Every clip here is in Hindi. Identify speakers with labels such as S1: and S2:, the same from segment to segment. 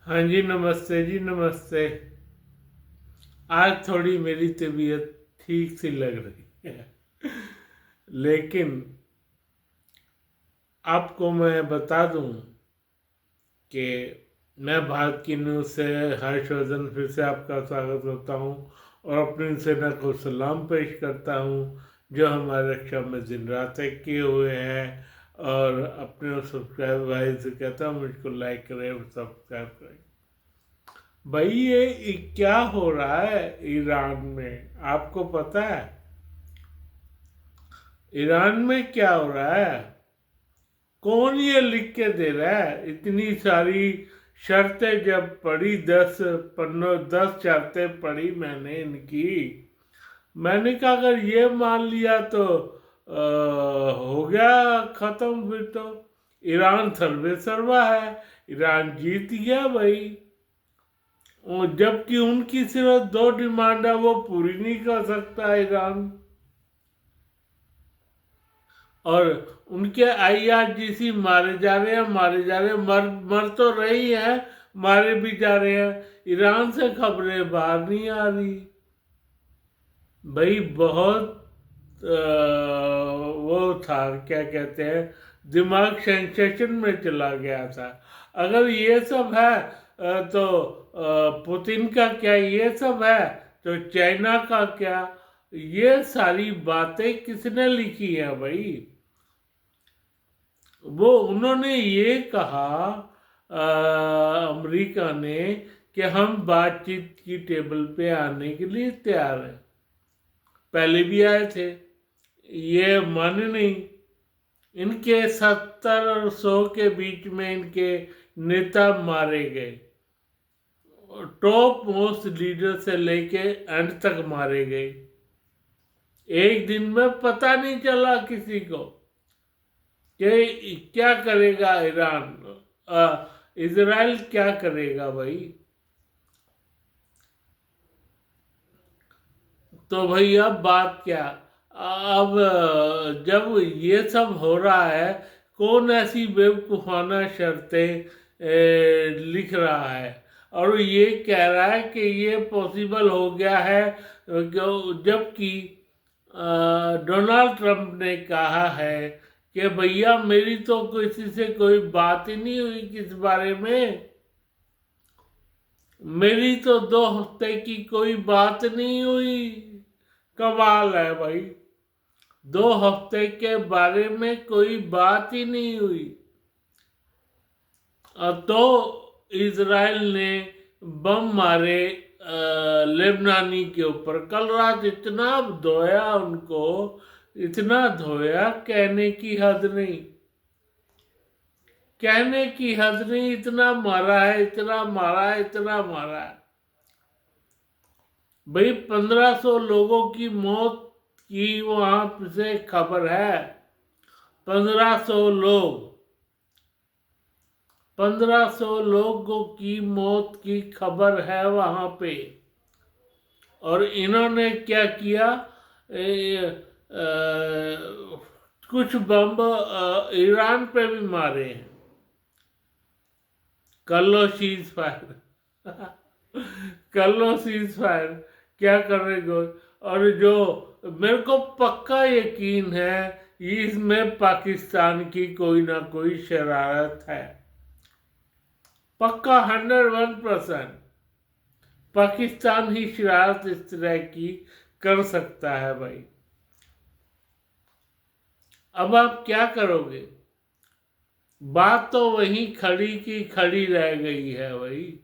S1: हाँ जी, नमस्ते जी, नमस्ते। आज थोड़ी मेरी तबीयत ठीक सी लग रही है, लेकिन आपको मैं बता दूं कि मैं भारत की न्यूज़ से हर्षवर्धन फिर से आपका स्वागत करता हूं और अपनी सेना को सलाम पेश करता हूं, जो हमारे रक्षा में दिन रात एक किए हुए हैं। और अपने सब्सक्राइब भाई से कहता हूँ मुझको लाइक करें और सब्सक्राइब करें। भाई ये क्या हो रहा है ईरान में, आपको पता है? ईरान में क्या हो रहा है? कौन ये लिख के दे रहा है? इतनी सारी शर्तें जब पढ़ी, 10 शर्तें पढ़ी मैंने इनकी। मैंने कहा अगर ये मान लिया तो हो गया खत्म। फिर तो ईरान सर्वे सर्वा है, ईरान जीत गया भाई। और जबकि उनकी सिर्फ 2 डिमांड है, वो पूरी नहीं कर सकता ईरान। और उनके आईआरजीसी मारे जा रहे हैं, मारे जा रहे हैं, मर मर तो रही हैं, मारे भी जा रहे हैं। ईरान से खबरें बाहर नहीं आ रही भाई। बहुत वो था, क्या कहते हैं, दिमाग सेंसेशन में चला गया था। अगर ये सब है तो पुतिन का क्या ये सब है, तो चाइना का क्या? ये सारी बातें किसने लिखी है भाई? वो उन्होंने ये कहा, अमेरिका ने, कि हम बातचीत की टेबल पे आने के लिए तैयार हैं। पहले भी आए थे, ये माने नहीं। इनके 70 और 100 के बीच में इनके नेता मारे गए, टॉप मोस्ट लीडर से लेके एंड तक मारे गए। एक दिन में पता नहीं चला किसी को कि क्या करेगा ईरान, इजराइल क्या करेगा भाई। तो भाई अब बात क्या? अब जब ये सब हो रहा है, कौन ऐसी बेवकूफ़ाना शर्तें लिख रहा है और ये कह रहा है कि ये पॉसिबल हो गया है, जबकि डोनाल्ड ट्रंप ने कहा है कि भैया मेरी तो किसी से कोई बात ही नहीं हुई किस बारे में। मेरी तो 2 हफ्ते की कोई बात नहीं हुई। कमाल है भाई, 2 हफ्ते के बारे में कोई बात ही नहीं हुई। तो इजराइल ने बम मारे लेबनानी के ऊपर। कल रात इतना धोया उनको, इतना धोया, कहने की हद नहीं, कहने की हद नहीं। इतना मारा है, इतना मारा है, इतना मारा है भाई। 1500 लोगों की मौत की वहां से खबर है। 1500 लोग, 1500 लोगों की मौत की खबर है वहां पे। और इन्होंने क्या किया? कुछ बम ईरान पे भी मारे हैं। कर लो सीज फायर, कर लो सीज फायर, क्या करेंगे? और जो मेरे को पक्का यकीन है, इसमें पाकिस्तान की कोई ना कोई शरारत है। पक्का 101% पाकिस्तान ही शरारत इस तरह की कर सकता है भाई। अब आप क्या करोगे? बात तो वही खड़ी की खड़ी रह गई है भाई।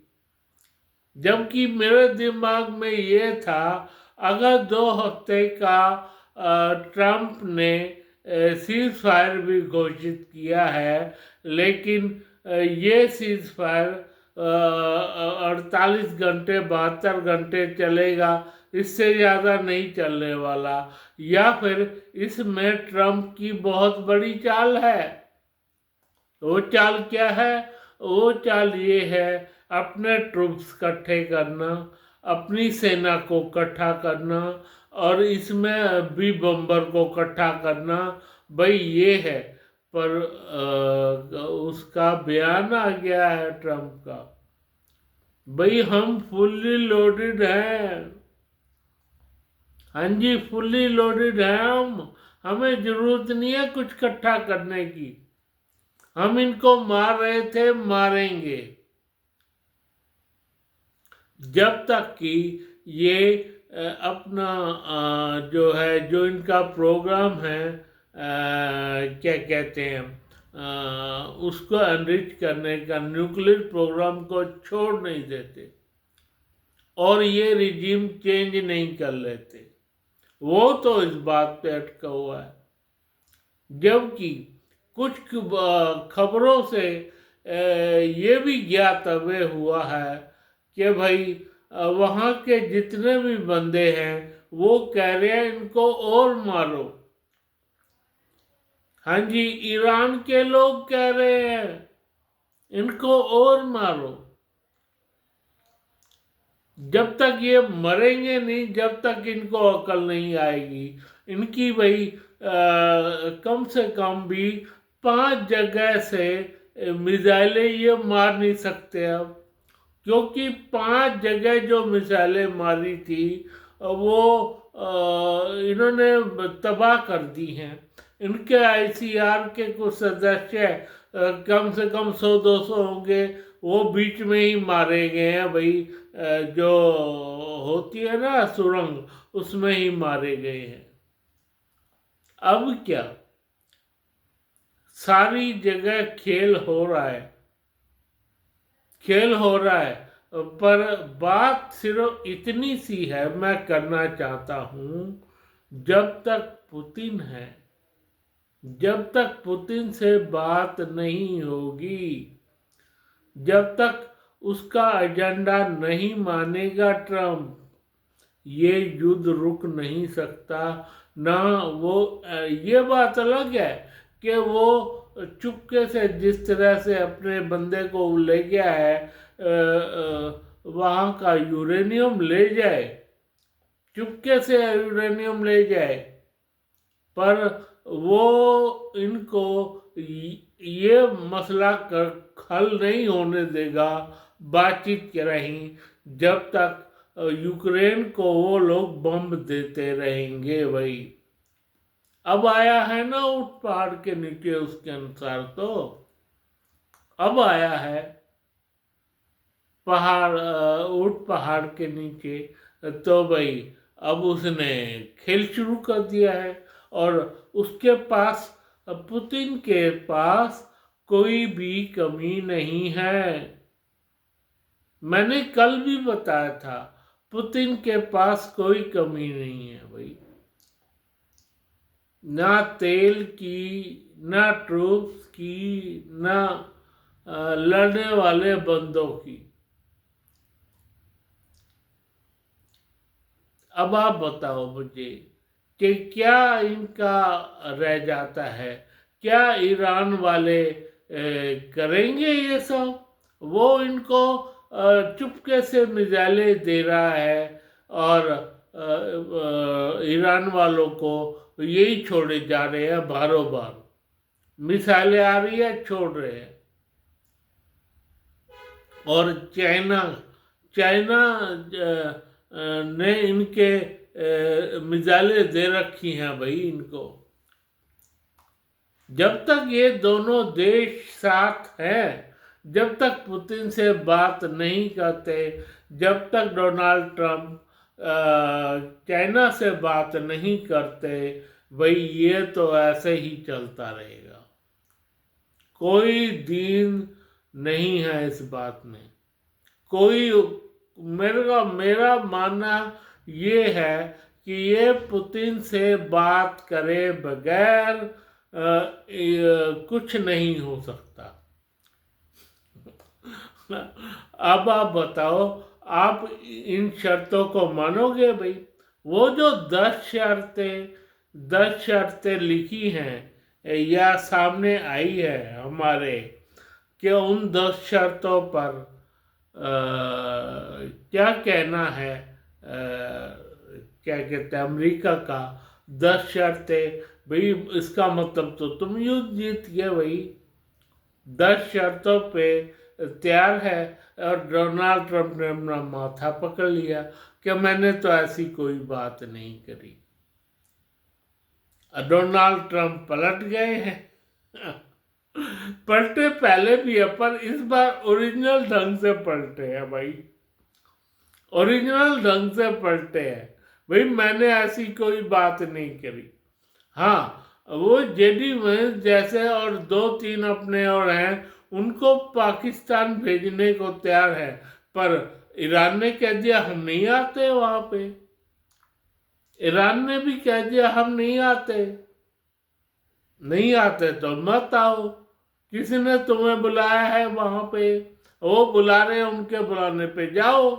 S1: जबकि मेरे दिमाग में ये था, अगर 2 हफ्ते का ट्रंप ने सीज फायर भी घोषित किया है, लेकिन ये सीज फायर 48 घंटे 72 घंटे चलेगा, इससे ज़्यादा नहीं चलने वाला। या फिर इसमें ट्रंप की बहुत बड़ी चाल है। वो चाल क्या है? वो चाल ये है, अपने ट्रूप्स इकट्ठे करना, अपनी सेना को इकट्ठा करना, और इसमें भी बम्बर को इकट्ठा करना। भाई ये है। पर उसका बयान आ गया है ट्रंप का भाई हम फुल्ली लोडेड हैं। हाँ जी, फुल्ली लोडेड हैं हम। हमें जरूरत नहीं है कुछ इकट्ठा करने की। हम इनको मार रहे थे, मारेंगे जब तक कि ये अपना जो है, जो इनका प्रोग्राम है, क्या कहते हैं, उसको एनरिच करने का, न्यूक्लियर प्रोग्राम को छोड़ नहीं देते और ये रिजीम चेंज नहीं कर लेते। वो तो इस बात पे अटका हुआ है। जबकि कुछ खबरों से ये भी ज्ञातव्य हुआ है कि भाई वहाँ के जितने भी बंदे हैं वो कह रहे हैं इनको और मारो। हाँ जी, ईरान के लोग कह रहे हैं इनको और मारो। जब तक ये मरेंगे नहीं, जब तक इनको अकल नहीं आएगी। इनकी भाई कम से कम भी 5 जगह से मिसाइलें ये मार नहीं सकते अब, क्योंकि 5 जगह जो मिसाइलें मारी थी वो इन्होंने तबाह कर दी हैं। इनके आईसीआर के कुछ सदस्य कम से कम 100-200 होंगे, वो बीच में ही मारे गए हैं भाई। जो होती है ना सुरंग, उसमें ही मारे गए हैं। अब क्या, सारी जगह खेल हो रहा है, खेल हो रहा है। पर बात सिर्फ इतनी सी है, मैं करना चाहता हूं, जब तक पुतिन है, जब तक पुतिन से बात नहीं होगी, जब तक उसका एजेंडा नहीं मानेगा ट्रम्प, ये युद्ध रुक नहीं सकता ना। वो ये बात अलग है कि वो चुपके से जिस तरह से अपने बंदे को ले गया है, वहाँ का यूरेनियम ले जाए, चुपके से यूरेनियम ले जाए, पर वो इनको ये मसला कर हल नहीं होने देगा बातचीत के रही, जब तक यूक्रेन को वो लोग बम देते रहेंगे भाई। अब आया है ना उस पहाड़ के नीचे, उसके अनुसार तो अब आया है पहाड़, ऊट पहाड़ के नीचे, तो भाई अब उसने खेल शुरू कर दिया है। और उसके पास, पुतिन के पास कोई भी कमी नहीं है। मैंने कल भी बताया था, पुतिन के पास कोई कमी नहीं है भाई, ना तेल की, ना ट्रूप्स की, ना लड़ने वाले बंदों की। अब आप बताओ मुझे कि क्या इनका रह जाता है? क्या ईरान वाले करेंगे ये सब? वो इनको चुपके से मिसाइलें दे रहा है और ईरान वालों को यही छोड़े जा रहे हैं, बारों बार मिसाइलें आ रही है, छोड़ रहे हैं। और चाइना चाइना ने इनके मिसाइलें दे रखी हैं भाई इनको। जब तक ये दोनों देश साथ हैं, जब तक पुतिन से बात नहीं करते, जब तक डोनाल्ड ट्रंप चाइना से बात नहीं करते, भाई ये तो ऐसे ही चलता रहेगा। कोई दिन नहीं है इस बात में। कोई, मेरा मानना ये है कि ये पुतिन से बात करे बगैर कुछ नहीं हो सकता। अब आप बताओ, आप इन शर्तों को मानोगे भाई? वो जो 10 शर्तें लिखी हैं या सामने आई है हमारे, कि उन 10 शर्तों पर क्या कहना है, क्या कहते हैं अमेरिका का? 10 शर्तें भाई, इसका मतलब तो तुम युद्ध जीत गए भाई। 10 शर्तों पे तैयार है। और डोनाल्ड ट्रंप ने अपना माथा पकड़ लिया कि मैंने तो ऐसी कोई बात नहीं करी। डोनाल्ड ट्रंप पलट गए हैं। पलटे पहले भी है, पर इस बार ओरिजिनल ढंग से पलटे हैं भाई, ओरिजिनल ढंग से पलटे हैं भाई, मैंने ऐसी कोई बात नहीं करी। हाँ, वो जेडी वेंस जैसे और 2-3 अपने और हैं, उनको पाकिस्तान भेजने को तैयार है, पर ईरान ने कह दिया हम नहीं आते वहां पे। ईरान ने भी कह दिया हम नहीं आते, नहीं आते तो मत आओ, किसी ने तुम्हें बुलाया है वहां पे, वो बुला रहे हैं, उनके बुलाने पे जाओ।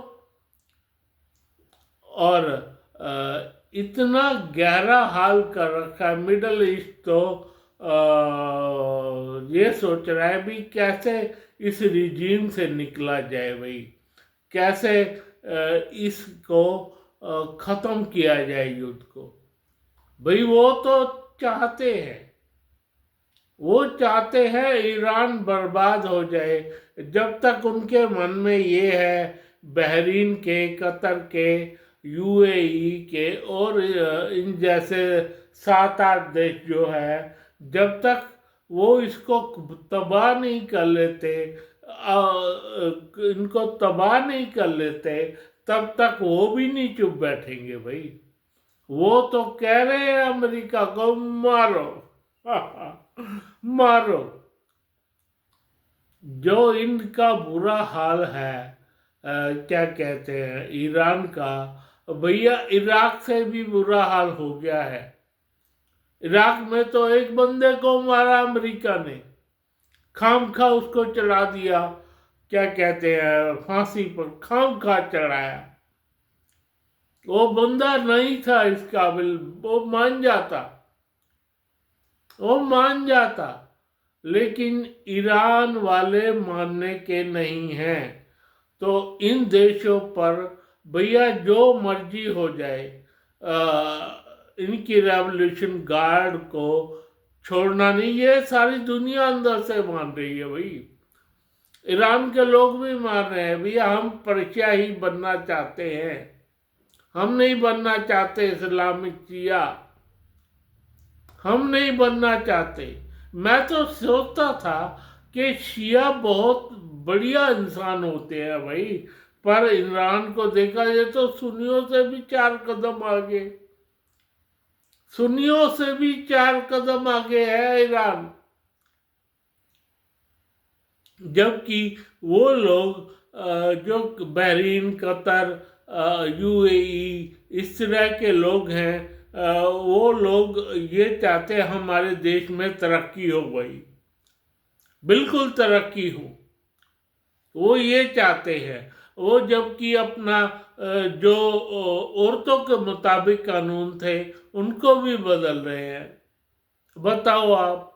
S1: और इतना गहरा हाल कर रखा है मिडल ईस्ट, तो ये सोच रहा है भी कैसे इस रिजीम से निकला जाए भाई, कैसे इसको खत्म किया जाए युद्ध को। भाई वो तो चाहते हैं, वो चाहते हैं ईरान बर्बाद हो जाए। जब तक उनके मन में ये है, बहरीन के, कतर के, यूएई के और इन जैसे 7-8 देश जो है, जब तक वो इसको तबाह नहीं कर लेते, इनको तबाह नहीं कर लेते, तब तक वो भी नहीं चुप बैठेंगे भाई। वो तो कह रहे हैं अमेरिका को मारो, मारो। जो इनका बुरा हाल है, क्या कहते हैं, ईरान का, भैया इराक से भी बुरा हाल हो गया है। इराक में तो एक बंदे को मारा अमेरिका ने, खाम खा उसको चढ़ा दिया, क्या कहते हैं, फांसी पर खाम खा चढ़ाया। वो बंदा नहीं था इस काबिल, वो मान जाता, वो मान जाता, लेकिन ईरान वाले मानने के नहीं हैं। तो इन देशों पर भैया जो मर्जी हो जाए, इनकी रेवोल्यूशन गार्ड को छोड़ना नहीं, ये सारी दुनिया अंदर से मान रही है भाई। ईरान के लोग भी मान रहे हैं भैया, हम पर्शिया ही बनना चाहते हैं, हम नहीं बनना चाहते इस्लामिक शिया, हम नहीं बनना चाहते। मैं तो सोचता था कि शिया बहुत बढ़िया इंसान होते हैं भाई, पर ईरान को देखा जाए तो सुन्नियों से भी 4 कदम आगे, सुन्नियों से भी 4 कदम आगे है ईरान। जबकि वो लोग जो बहरीन, कतर, यूएई, इस तरह के लोग हैं, वो लोग ये चाहते हैं हमारे देश में तरक्की हो भाई, बिल्कुल तरक्की हो, वो ये चाहते हैं। वो जबकि अपना जो औरतों के मुताबिक कानून थे उनको भी बदल रहे हैं। बताओ आप,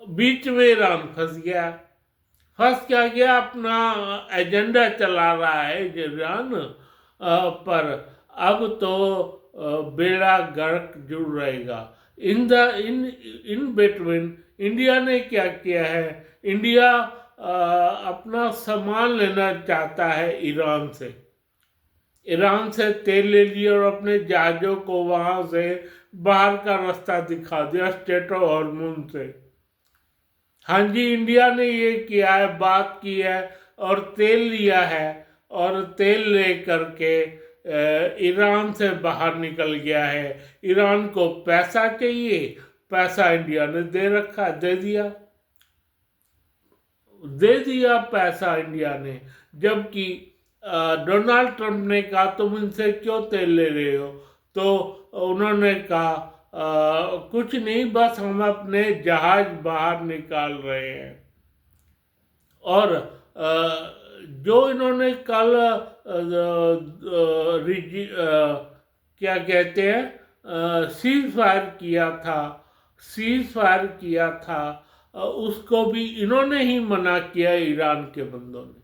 S1: बीच में ईरान फंस गया, फंस क्या गया, अपना एजेंडा चला रहा है ईरान, पर अब तो बेड़ा गर्क जुड़ रहेगा। इन बिटवीन इंडिया ने क्या किया है, इंडिया अपना सामान लेना चाहता है ईरान से, ईरान से तेल ले लिया और अपने जहाजों को वहां से बाहर का रास्ता दिखा दिया, स्ट्रेट ऑफ हॉर्मुज से। हाँ जी, इंडिया ने ये किया है, बात की है और तेल लिया है, और तेल ले करके ईरान से बाहर निकल गया है। ईरान को पैसा चाहिए, पैसा इंडिया ने दे रखा, दे दिया, दे दिया पैसा इंडिया ने। जबकि डोनाल्ड ट्रंप ने कहा तुम इनसे क्यों तेल ले रहे हो, तो उन्होंने कहा कुछ नहीं, बस हम अपने जहाज बाहर निकाल रहे हैं। और जो इन्होंने कल क्या कहते हैं, सीज फायर किया था, सीज फायर किया था, उसको भी इन्होंने ही मना किया, ईरान के बंदों ने,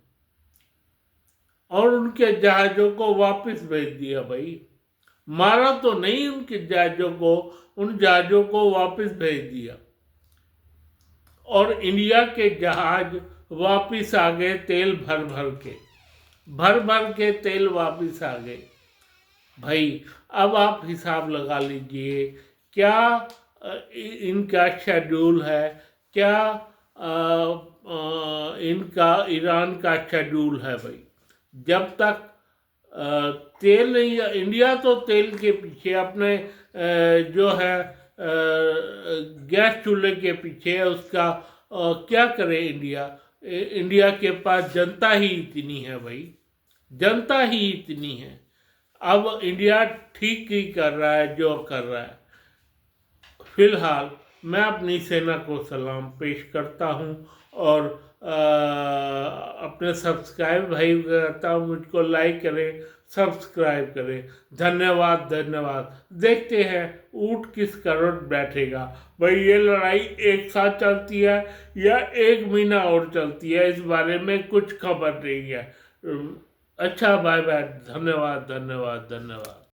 S1: और उनके जहाजों को वापस भेज दिया भाई। मारा तो नहीं उनके जहाजों को, उन जहाजों को वापस भेज दिया। और इंडिया के जहाज वापिस आ गए तेल भर भर के तेल वापिस आ गए। भाई अब आप हिसाब लगा लीजिए, क्या इनका शेड्यूल है, क्या इनका ईरान का शेड्यूल है। भाई जब तक तेल नहीं, इंडिया तो तेल के पीछे अपने जो है गैस चूल्हे के पीछे है, उसका क्या करे इंडिया। इंडिया के पास जनता ही इतनी है भाई, जनता ही इतनी है। अब इंडिया ठीक ही कर रहा है जो कर रहा है। फिलहाल मैं अपनी सेना को सलाम पेश करता हूँ और अपने सब्सक्राइब भाई को कहता हूँ मुझको लाइक करें, सब्सक्राइब करें। धन्यवाद धन्यवाद। देखते हैं ऊँट किस करोड़ बैठेगा। भाई ये लड़ाई एक साथ चलती है या 1 महीना और चलती है, इस बारे में कुछ खबर नहीं है। अच्छा बाय बाय, धन्यवाद धन्यवाद धन्यवाद।